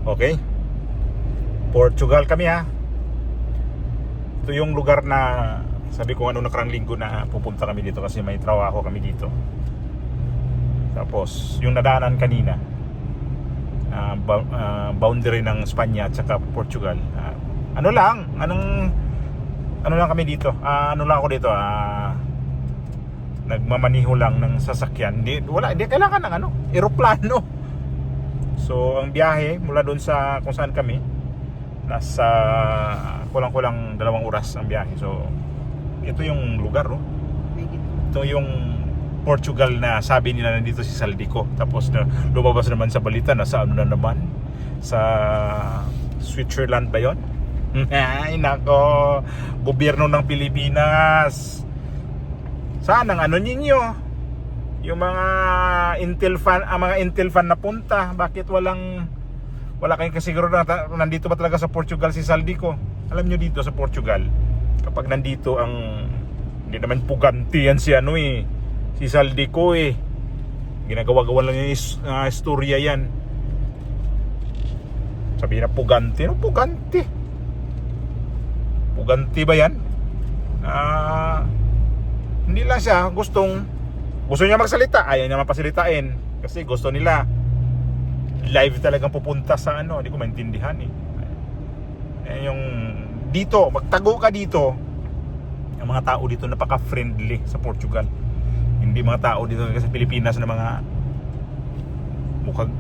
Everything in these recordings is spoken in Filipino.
Okay? Portugal kami ha. Ito yung lugar na sabi ko ano nakarang linggo na pupunta kami dito kasi may trabaho kami dito. Tapos yung nadaanan kanina, boundary ng Spanya at saka Portugal. Ano lang kami dito. Ano lang ako dito. Nagmamaniho lang ng sasakyan. Hindi kailangan ng eroplano. So ang biyahe mula doon sa kung saan kami, nasa kulang-kulang 2 oras ang biyahe. So ito yung lugar, oh. Ito yung Portugal na sabi nila nandito si Saldico. Tapos na lumabas naman sa balita na sa ano na naman, sa Switzerland ba yon? Ay nako, gobyerno ng Pilipinas. Saan ang ano ninyo? Yung mga Intel fan na punta, bakit wala kayong kasiguro na nandito ba talaga sa Portugal si Saldico? Alam nyo dito sa Portugal, kapag nandito hindi naman puganti yan si si Saldico ginagawa-gawa lang yung istorya yan. Sabi na puganti, puganti ba yan? Hindi lang siya gusto niya magsalita, ayaw niya mapasalitain kasi gusto nila live talagang pupunta sa hindi ko maintindihan yung dito, magtago ka dito. Ang mga tao dito napaka-friendly sa Portugal. Hindi mga tao dito sa Pilipinas na mga mukhang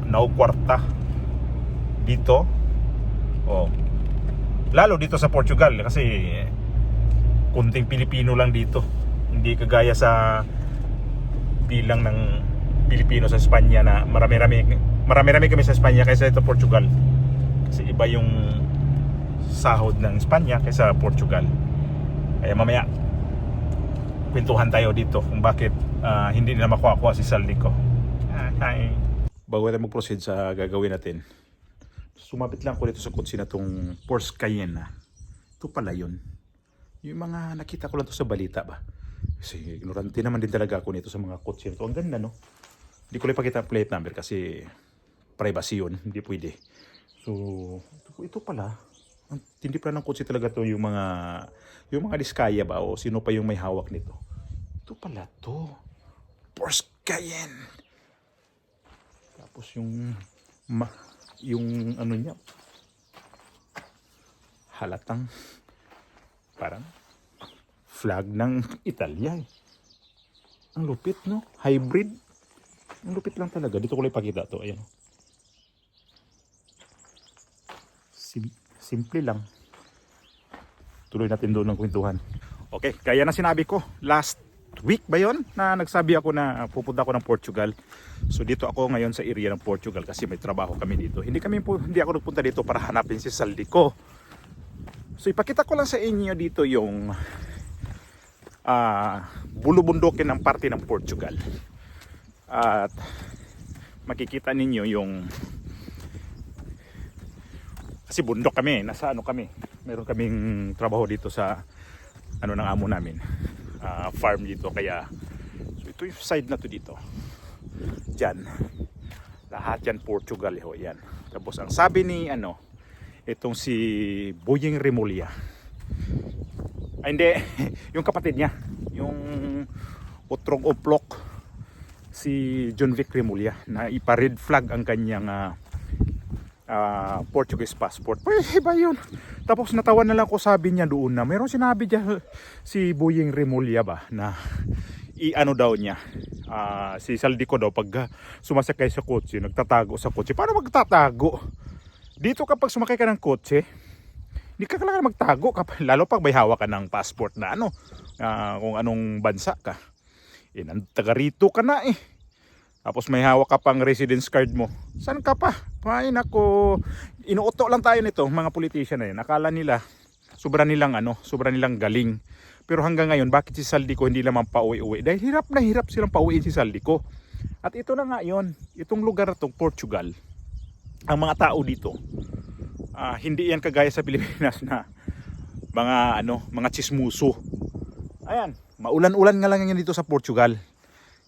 naukwarta dito. Lalo dito sa Portugal kasi kunting Pilipino lang dito. Hindi kagaya sa bilang ng Pilipino sa Espanya na marami kami sa Espanya kaysa ito Portugal. Kasi iba yung sahod ng Espanya kaysa Portugal. Kaya mamaya kwentuhan tayo dito kung bakit hindi nila makuha si Saldico. Bago tayo mag-proceed sa gagawin natin, sumapit lang ko dito sa kotse na tong Porsche Cayenne. Ito pala yun. Yung mga nakita ko lang to sa balita ba. Kasi ignorante naman din talaga ako nito sa mga kotse nito. Ang ganda, no? Hindi ko lang ipakita ang plate number kasi privacy yun. Hindi pwede. So, ito pala. Ang tindi pala ng kotse talaga to yung mga diskaya ba o sino pa yung may hawak nito. Ito pala to. Porsche Cayenne. Tapos yung ano niya, halatang parang flag ng Italia Ang lupit, no? Hybrid. Ang lupit lang talaga. Dito ko lang ipakita to. Ayan. Simple lang. Tuloy natin doon ng kwentuhan. Okay, kaya na sinabi ko last week ba yon na nagsabi ako na pupunta ako ng Portugal. So dito ako ngayon sa area ng Portugal kasi may trabaho kami dito. Hindi ako nagpunta dito para hanapin si Saldico. So ipakita ko lang sa inyo dito yung bulubundukin ng parte ng Portugal. At makikita ninyo yung kasi bundok kami, nasa kami. Meron kaming trabaho dito sa ng amo namin. Farm dito kaya so ito yung side na to dito. Diyan. Lahat yan Portugal yan. Tapos ang sabi ni itong si Boyeng Remulla. Ay hindi, yung kapatid niya, yung utrong uplok si John Vic Remulla na ipa-red flag ang kanyang Portuguese passport. Pwede ba yun? Tapos natawa na lang ko, sabi niya doon na mayroong sinabi dyan si Boyeng Remulla ba na daw niya si Saldico daw pag sumasakay sa kotse nagtatago sa kotse. Paano magtatago? Dito kapag sumakay ka ng kotse hindi ka kailangan magtago lalo pag may hawak ka ng passport na kung anong bansa ka. Taga rito ka na Tapos may hawak ka pang residence card mo. Saan ka pa? Ay nako, inuuto lang tayo nito mga politician na yun. Akala nila sobrang nilang galing. Pero hanggang ngayon bakit si Saldico hindi naman pauwi-uwi? Dahil hirap na hirap silang pauwiin si Saldico. At ito na nga yun, itong lugar na itong Portugal. Ang mga tao dito hindi yan kagaya sa Pilipinas na mga chismuso. Ayan, maulan-ulan nga lang yan dito sa Portugal.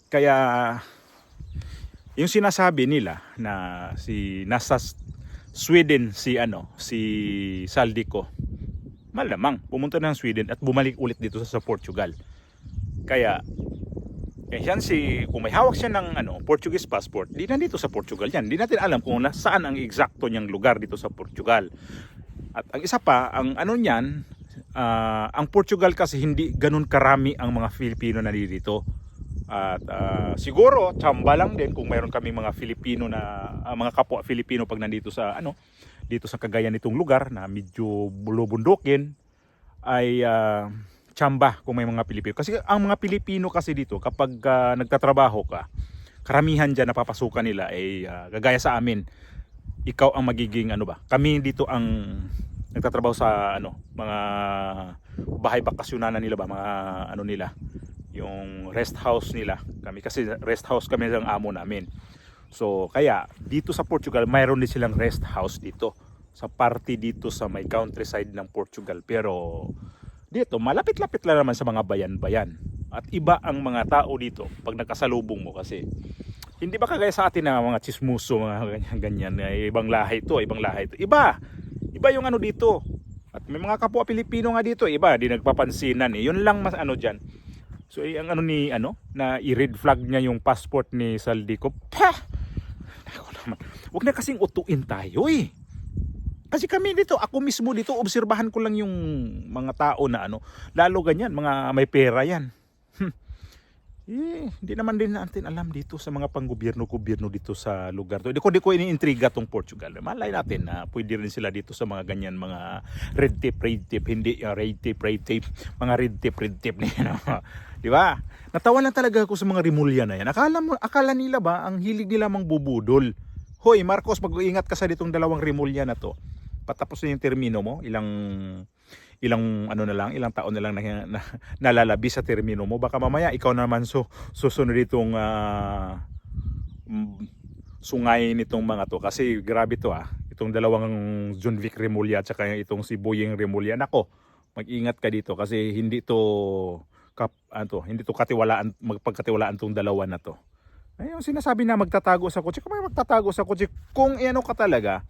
Kaya yung sinasabi nila na nasa Sweden si Saldico, malamang pumunta ng Sweden at bumalik ulit dito sa Portugal. Kaya yan kung may hawak siya ng Portuguese passport, di nandito sa Portugal yan. Di natin alam kung saan ang eksakto niyang lugar dito sa Portugal. At ang isa pa, ang niyan, ang Portugal kasi hindi ganun karami ang mga Filipino na dito. At siguro tsamba lang din kung mayroon kami mga Filipino na mga kapwa Filipino pag nandito sa dito sa Cagayan nitong lugar na medyo bulubundukin, ay tsamba kung may mga Pilipino. Kasi ang mga Pilipino kasi dito kapag nagtatrabaho ka, karamihan diyan napapasukan nila ay gagaya sa amin. Ikaw ang magiging kami dito ang nagtatrabaho sa mga bahay bakasyonan nila ba, mga nila, yung rest house nila. Kami kasi rest house kami ng amo namin. So kaya dito sa Portugal mayroon din silang rest house dito sa party dito sa may countryside ng Portugal. Pero dito malapit-lapit lang naman sa mga bayan-bayan. At iba ang mga tao dito pag nakasalubong mo, kasi hindi ba kagaya sa atin na mga chismoso, mga ganyan, ibang lahi ito, ibang lahi ito. Iba yung dito. At may mga kapwa Pilipino nga dito, iba, di nagpapansinan Yun lang mas diyan. So ang na i-red flag niya yung passport ni Saldico. Ako naman. Huwag na kasing utuin tayo Kasi kami dito, ako mismo dito, obserbahan ko lang yung mga tao na lalo ganyan, mga may pera yan. Hindi naman din natin alam dito sa mga panggobyerno-gobyerno dito sa lugar to. Di ko iniintriga tong Portugal. Malay natin na pwede rin sila dito sa mga ganyan, mga red tape, hindi red tape, mga red tape di ba? Natawa lang talaga ako sa mga Rimulya na yan. Akala nila ba ang hilig nila mangbubudol? Hoy Marcos, mag-iingat ka sa ditong dalawang Rimulya na to. Patapos na yung termino mo, ilang taon na lang nalalabi sa termino mo. Baka mamaya ikaw naman susunod itong sungay nitong mga to. Kasi grabe to itong dalawang John Vic Rimulya at saka itong si Boyeng Rimulya. Nako, mag-ingat ka dito kasi hindi to magpagkatiwalaan tong dalawa na to. Ayun, sinasabi na magtatago sa kotse. Kung may magtatago sa kotse, kung ka talaga,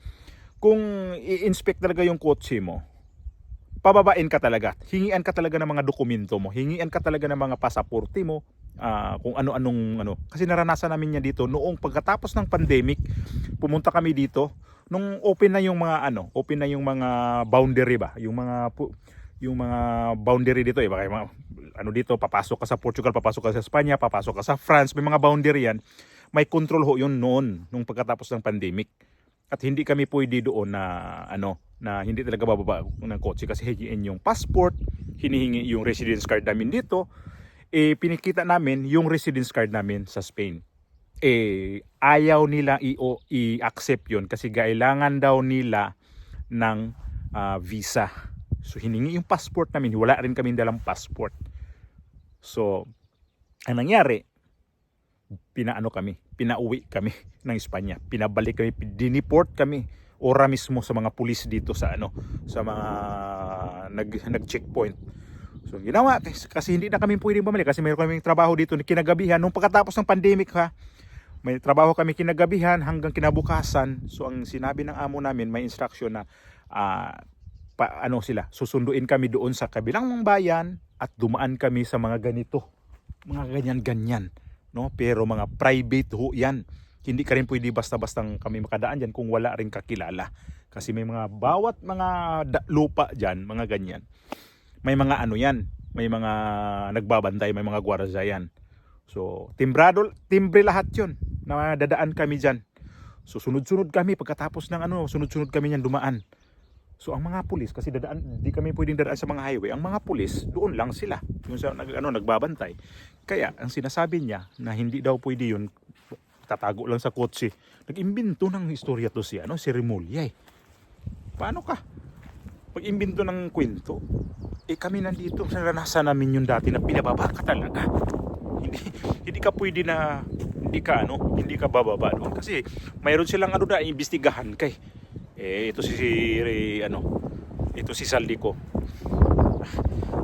kung i-inspect talaga yung kotse mo, pababain ka talaga, hingian ka talaga ng mga dokumento mo, hingian ka talaga ng mga pasaporte mo, kung ano-anong kasi naranasan namin yan dito noong pagkatapos ng pandemic. Pumunta kami dito nung open na yung mga boundary ba, yung mga boundary dito baka dito, papasok ka sa Portugal, papasok ka sa Espanya, papasok ka sa France, may mga boundary yan. May control yun noon nung pagkatapos ng pandemic. At hindi kami pwede doon na hindi talaga bababa ng kotse kasi hingin yung passport, hinihingi yung residence card namin dito. Pinikita namin yung residence card namin sa Spain. Ayaw nila i-accept yun kasi kailangan daw nila ng visa. So hiningi yung passport namin, wala rin kami dalang passport. So ang nangyari, pinauwi kami ng Espanya, pinabalik kami, dineport kami ora mismo sa mga pulis dito sa mga nag-checkpoint. So ginawa kasi hindi na kami pwedeng bumalik kasi mayroon kaming trabaho dito kinagabihan nung pagkatapos ng pandemic may trabaho kami kinagabihan hanggang kinabukasan. So ang sinabi ng amo namin, may instruction na susunduin kami doon sa kabilang bayan at dumaan kami sa mga ganito, mga ganyan-ganyan. Pero mga private yan. Hindi ka rin pwede basta-bastang kami makadaan dyan kung wala rin kakilala. Kasi may mga bawat mga lupa dyan, mga ganyan. May mga may mga nagbabantay, may mga gwardiya yan. So, timbre lahat yun na dadaan kami dyan. So, sunod-sunod kami pagkatapos ng sunod-sunod kami niyan dumaan. So ang mga pulis, kasi di kami pwedeng dadaan sa mga highway, ang mga pulis doon lang sila, yung nagbabantay. Kaya ang sinasabi niya na hindi daw pwede yun, tatago lang sa kotse. Nag-imbento ng istorya to si Rimulya Paano ka? Pag-imbento ng kwento, kami nandito, naranasan namin yung dati na pinababa ka talaga. Hindi ka pwede na hindi ka bababa doon kasi mayroon silang iimbestigahan kay. Ito si Saldico.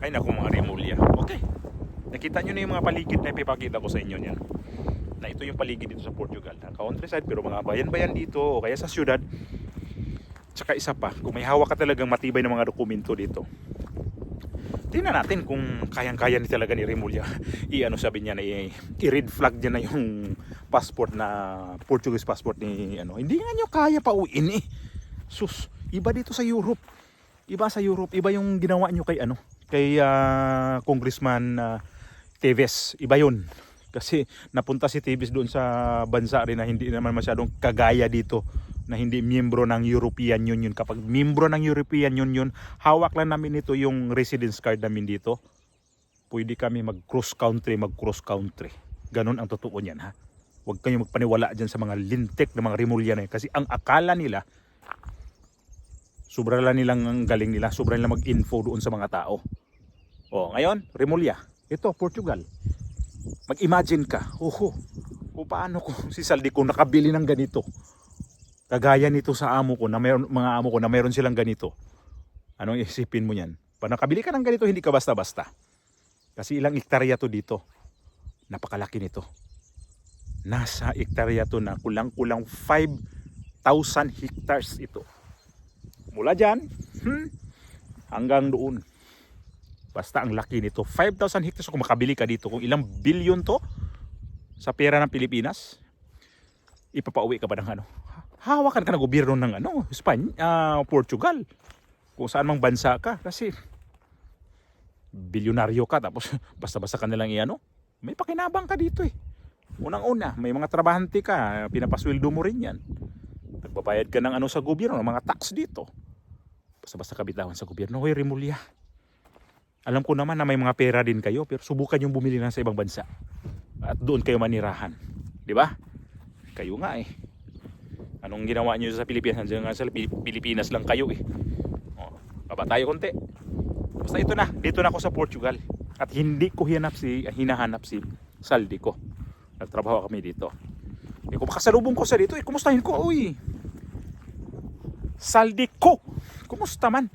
Ay naku mga Rimulya. Okay. Nakita nyo na yung mga paligid na ipipakita ko sa inyo niyan. Na ito yung paligid dito sa Portugal. Countryside pero mga bayan-bayan dito o kaya sa syudad. Tsaka isa pa, kung may hawak ka talagang matibay ng mga dokumento dito, tingnan natin kung kayang-kaya ni talaga ni Remulla sabi niya na i-red flag niya na yung passport na Portuguese passport ni hindi nga niyo kaya pa uwiin eh. Sus, iba dito sa Europe. Iba sa Europe, iba yung ginawa niyo kay Congressman Teves. Iba 'yun. Kasi napunta si Teves doon sa bansa rin na hindi naman masyadong kagaya dito, na hindi miyembro ng European Union. Kapag miyembro ng European Union, hawak lang namin ito yung residence card namin dito. Pwede kami mag-cross country. Ganon ang totoo niyan, ha. Huwag kayong magpaniwala dyan sa mga lintik na mga Remulla na yun. Kasi ang akala nila, sobra lang nilang ang galing nila, sobra nilang mag-info doon sa mga tao. Ngayon, Remulla, ito, Portugal. Mag-imagine ka, kung paano kung si Saldico nakabili ng ganito. Kagaya nito sa amo ko, na mga amo ko na mayroon silang ganito. Anong isipin mo yan? Pag nakabili ka ng ganito, hindi ka basta-basta. Kasi ilang hektarya to dito. Napakalaki nito. Nasa hektarya to na kulang-kulang 5,000 hectares ito. Mula dyan, hanggang doon. Basta ang laki nito. 5,000 hectares kung makabili ka dito. Kung ilang bilyon to sa pera ng Pilipinas, ipapauwi ka ba ng hawakan ka ng gobyerno ng Portugal. Kung saan mang bansa ka. Kasi bilyonaryo ka tapos basta-basta ka nilang may pakinabang ka dito eh. Unang-una, may mga trabahante ka, pinapasweldo mo rin yan. Nagbabayad ka ng sa gobyerno, ng mga tax dito. Basta-basta ka bitawan sa gobyerno. Hoy Remulla, alam ko naman na may mga pera din kayo, pero subukan yung bumili na sa ibang bansa. At doon kayo manirahan. Di ba? Kayo nga eh. Anong ginawa nyo sa Pilipinas? Sa Pilipinas lang kayo eh. Baba tayo konti. Basta ito na. Dito na ako sa Portugal. At hindi ko hinahanap si Saldico. Nagtrabaho kami dito. Kung makasalubong ko sa dito, kumustahin ko? Uy! Saldico! Kumusta man?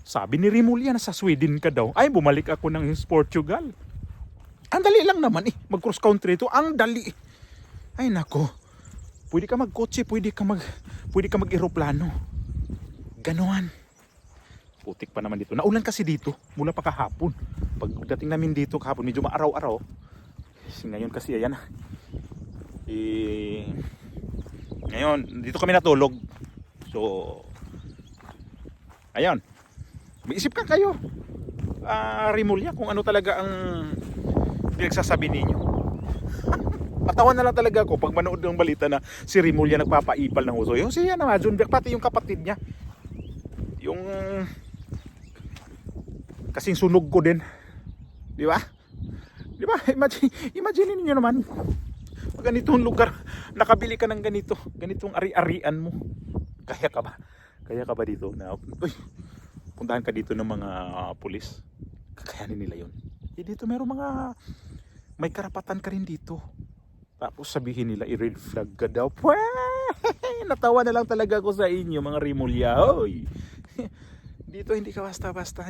Sabi ni Remulla na sa Sweden ka daw. Ay, bumalik ako ng Portugal. Ang dali lang naman eh. Mag-cross country ito. Ang dali. Ay nako. Pwede ka magkotse, pwede ka mag-eroplano. Ganon. Putik pa naman dito. Naulan kasi dito, mula pa kahapon. Pagdating namin dito kahapon, medyo maaraw-araw. Ngayon kasi ayan. Ngayon, dito kami natulog. So, ayun. May isip ka kayo. Remulla, kung ano talaga ang pinagsasabi ninyo. Patawan na lang talaga ako pag manood ng balita na si Remulla nagpapaipal ng uso. Yung siya naman, pati yung kapatid niya. Yung kasing sunog ko din. Di ba? Di ba? Imagine niyo naman. Pag ganitong lugar, nakabili ka ng ganitong ari-arian mo. Kaya ka ba dito na puntahan ka dito ng mga pulis? Kakayanin nila yun. Dito may karapatan ka rin dito. Tapos sabihin nila i-red flag ka daw. Natawa na lang talaga ako sa inyo mga Remulla. Hoy. Dito hindi ka basta-basta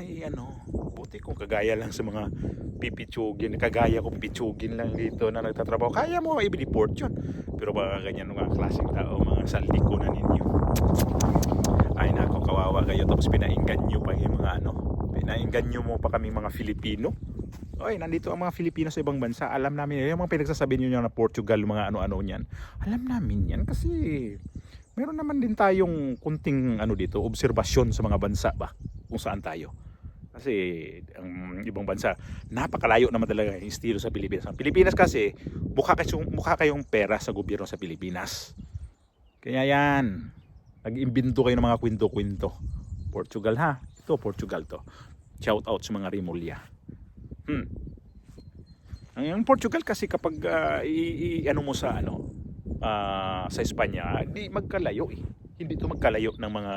buti kung kagaya lang sa mga pipitsugin. Kagaya ko pipitsugin lang dito na nagtatrabaho. Kaya mo i-deport yun. Pero baka ganyan mga klaseng tao, mga Saldico na ninyo. Ay nako, kawawa kayo. Tapos pinainggan nyo pa yung mga pinainggan nyo mo pa kami mga Filipino. Oy, nandito ang mga Filipino sa ibang bansa. Alam namin yung mga pinagsasabi niyo na Portugal, mga ano-ano niyan. Alam namin yan kasi meron naman din tayong kunting dito, obserbasyon sa mga bansa ba kung saan tayo. Kasi ang ibang bansa, napakalayo naman talaga yung estilo sa Pilipinas. Ang Pilipinas kasi mukha kayong pera sa gobyerno sa Pilipinas. Kaya yan, nag-imbento kayo ng mga kwento-kwento. Portugal ha, ito Portugal to. Shout out sa mga Remulla. Ang Portugal kasi kapag mo sa sa Espanya, di magkalayo eh. Hindi to magkalayo ng mga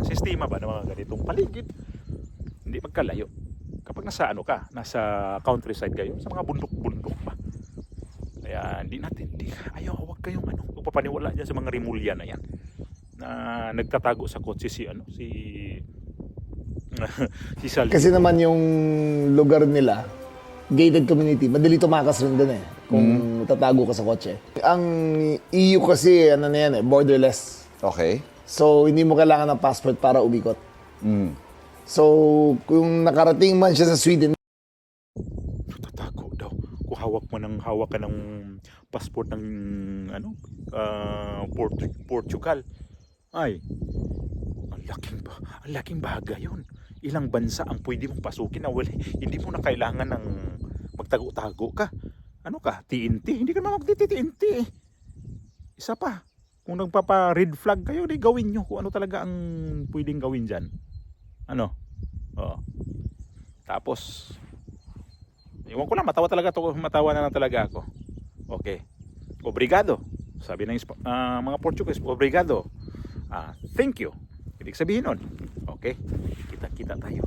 sistema ba ng mga ganitong paligid. Hindi magkalayo. Kapag nasa nasa countryside kayo, sa mga bundok-bundok pa. Kaya huwag kayong magpapaniwala diyan sa mga Remulla na yan. Na nagtatago sa kotse si Saldico. Kasi naman yung lugar nila, gated community, madali tumakas rin doon eh. Kung tatago ka sa kotse. Ang EU kasi, borderless. Okay. So, hindi mo kailangan ng passport para umikot. Mm. So, kung nakarating man siya sa Sweden, Tatago daw. Kung hawak ka ng passport ng Portugal. Ay, ang laking bagay yun. Ilang bansa ang pwede mong pasukin na wala, hindi mo na kailangan ng magtago-tago ka. Ano ka? TNT? Hindi ka naman magti-TNT eh. Isa pa, kung nagpapa-red flag kayo, di gawin nyo kung ano talaga ang pwedeng gawin dyan. Ano? Oo. Tapos, iwan ko lang, matawa na lang talaga ako. Okay. Obrigado. Sabi ng mga Portuguese, obrigado. Thank you. Ibig sabihin nun. Okay. Kita-kita tayo.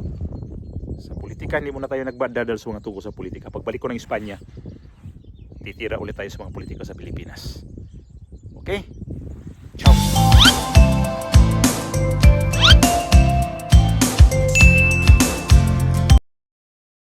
Sa politika, hindi muna tayo nagbadadal sa mga tuko sa politika. Pagbalik ko ng Espanya, titira ulit tayo sa mga politika sa Pilipinas. Okay?